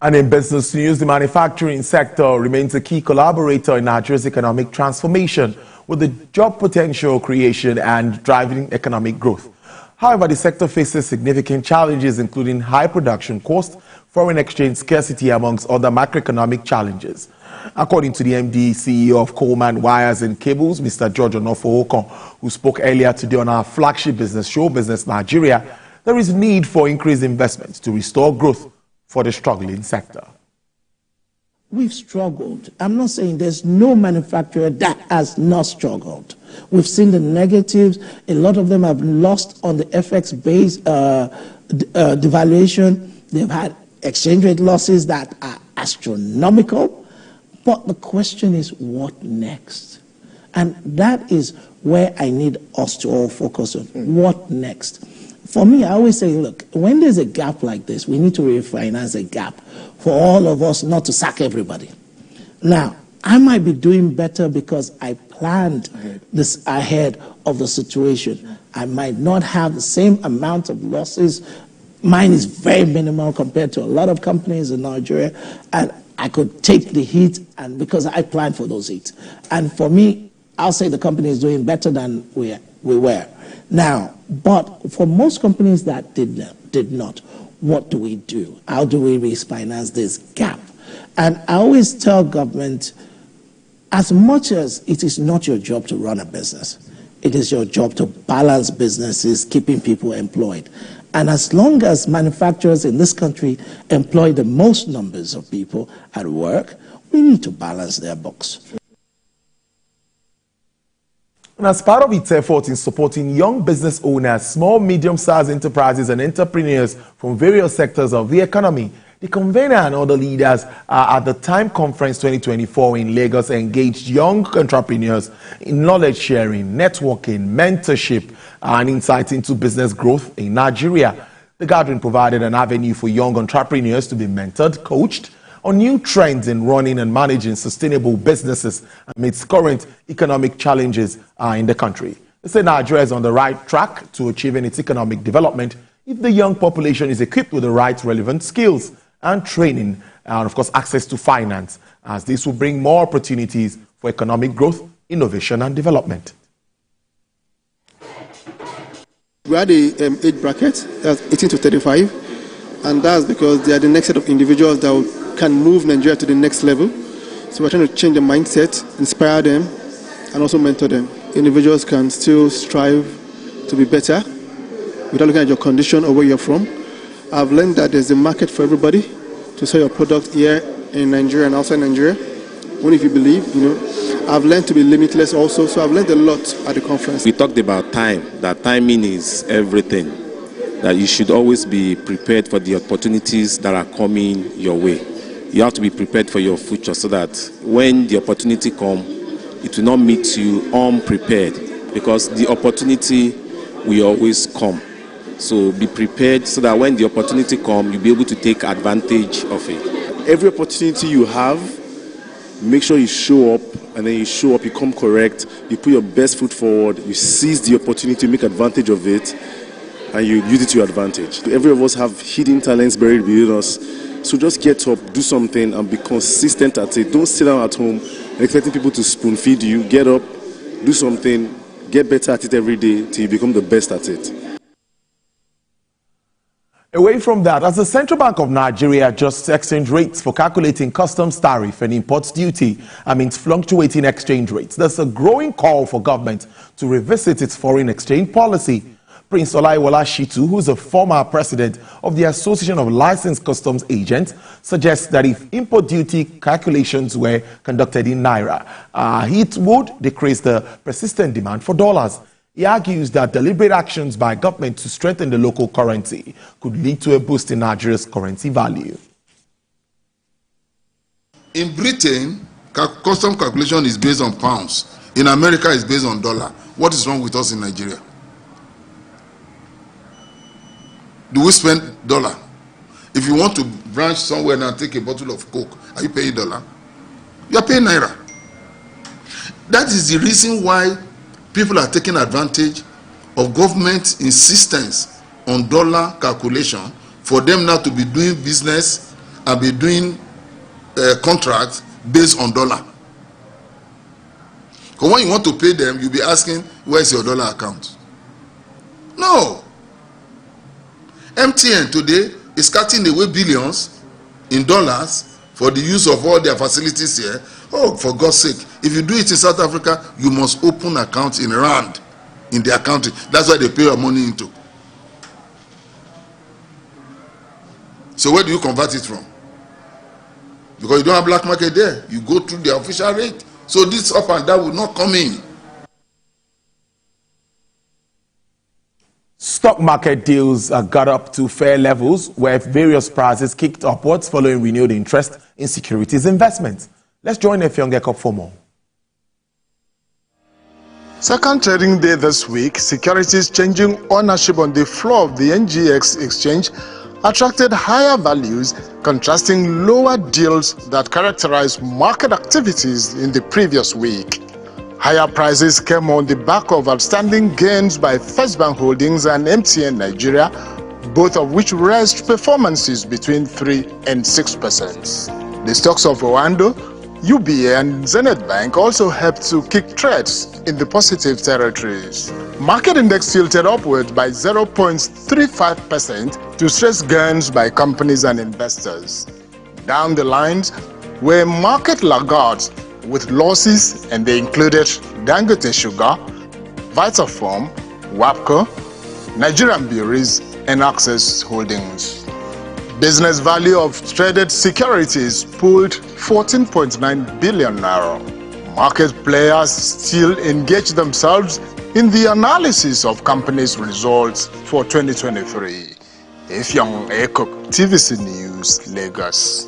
And in business news, the manufacturing sector remains a key collaborator in Nigeria's economic transformation, with the job potential creation and driving economic growth. However, the sector faces significant challenges, including high production costs, foreign exchange scarcity, amongst other macroeconomic challenges. According to the MD CEO of Coleman Wires and Cables, Mr. George Onofo-Okon, who spoke earlier today on our flagship business show, Business Nigeria, there is need for increased investments to restore growth for the struggling sector. We've struggled. I'm not saying there's no manufacturer that has not struggled. We've seen the negatives. A lot of them have lost on the FX-based devaluation. They've had exchange rate losses that are astronomical. But the question is, what next? And that is where I need us to all focus on. What next? For me, I always say, look, when there's a gap like this, we need to refinance a gap for all of us not to sack everybody. Now, I might be doing better because I planned this ahead of the situation. I might not have the same amount of losses. Mine is very minimal compared to a lot of companies in Nigeria, and I could take the heat, and because I planned for those heats. And for me, I'll say the company is doing better than we were. Now, but for most companies that did not, what do we do? How do we refinance this gap? And I always tell government, as much as it is not your job to run a business, it is your job to balance businesses, keeping people employed. And as long as manufacturers in this country employ the most numbers of people at work, we need to balance their books. And as part of its efforts in supporting young business owners, small, medium-sized enterprises and entrepreneurs from various sectors of the economy, the convener and other leaders at the Time Conference 2024 in Lagos engaged young entrepreneurs in knowledge sharing, networking, mentorship, and insights into business growth in Nigeria. The gathering provided an avenue for young entrepreneurs to be mentored, coached on new trends in running and managing sustainable businesses amidst current economic challenges in the country. They say Nigeria is on the right track to achieving its economic development if the young population is equipped with the right relevant skills and training, and of course access to finance, as this will bring more opportunities for economic growth, innovation and development. We had the age bracket, that's 18 to 35, and that's because they are the next set of individuals that can move Nigeria to the next level. So we're trying to change the mindset, inspire them, and also mentor them. Individuals can still strive to be better without looking at your condition or where you're from. I've learned that there's a market for everybody to sell your product here in Nigeria and outside Nigeria. Only if you believe, I've learned to be limitless also, so I've learned a lot at the conference. We talked about time, that timing is everything, that you should always be prepared for the opportunities that are coming your way. You have to be prepared for your future so that when the opportunity comes, it will not meet you unprepared, because the opportunity will always come. So be prepared so that when the opportunity comes, you'll be able to take advantage of it. Every opportunity you have, make sure you show up, and then you show up, you come correct, you put your best foot forward, you seize the opportunity, make advantage of it, and you use it to your advantage. Every of us have hidden talents buried within us. So just get up, do something, and be consistent at it. Don't sit down at home expecting people to spoon feed you. Get up, do something, get better at it every day till you become the best at it. Away from that, as the Central Bank of Nigeria adjusts exchange rates for calculating customs tariff and imports duty amidst fluctuating exchange rates, there's a growing call for government to revisit its foreign exchange policy. Prince Olaiwola Shitu, who is a former president of the Association of Licensed Customs Agents, suggests that if import duty calculations were conducted in Naira, it would decrease the persistent demand for dollars. He argues that deliberate actions by government to strengthen the local currency could lead to a boost in Nigeria's currency value. In Britain, custom calculation is based on pounds. In America, it's based on dollar. What is wrong with us in Nigeria? Do we spend dollar? If you want to branch somewhere and take a bottle of Coke, are you paying dollar? You are paying Naira. That is the reason why people are taking advantage of government insistence on dollar calculation for them now to be doing business and be doing contracts based on dollar. Because when you want to pay them, you'll be asking, where's your dollar account? No. MTN today is cutting away billions in dollars for the use of all their facilities here. Oh, for God's sake, if you do it in South Africa, you must open accounts in rand in their country. That's why they pay your money into. So where do you convert it from? Because you don't have black market there. You go through the official rate. So this up and down will not come in. Stock market deals got up to fair levels where various prices kicked upwards following renewed interest in securities investments. Let's join Effiong Ekop for more. Second trading day this week, securities changing ownership on the floor of the NGX exchange attracted higher values, contrasting lower deals that characterized market activities in the previous week. Higher prices came on the back of outstanding gains by First Bank Holdings and MTN Nigeria, both of which raised performances between 3 and 6%. The stocks of Oando, UBA and Zenith Bank also helped to kick trades in the positive territories. Market index tilted upward by 0.35% to stress gains by companies and investors. Down the lines were market laggards with losses, and they included Dangote Sugar, Vitafoam, WAPCO, Nigerian Breweries and Access Holdings. Business value of traded securities pulled 14.9 billion naira. Market players still engage themselves in the analysis of companies' results for 2023. Effiong Ekop, TVC News, Lagos.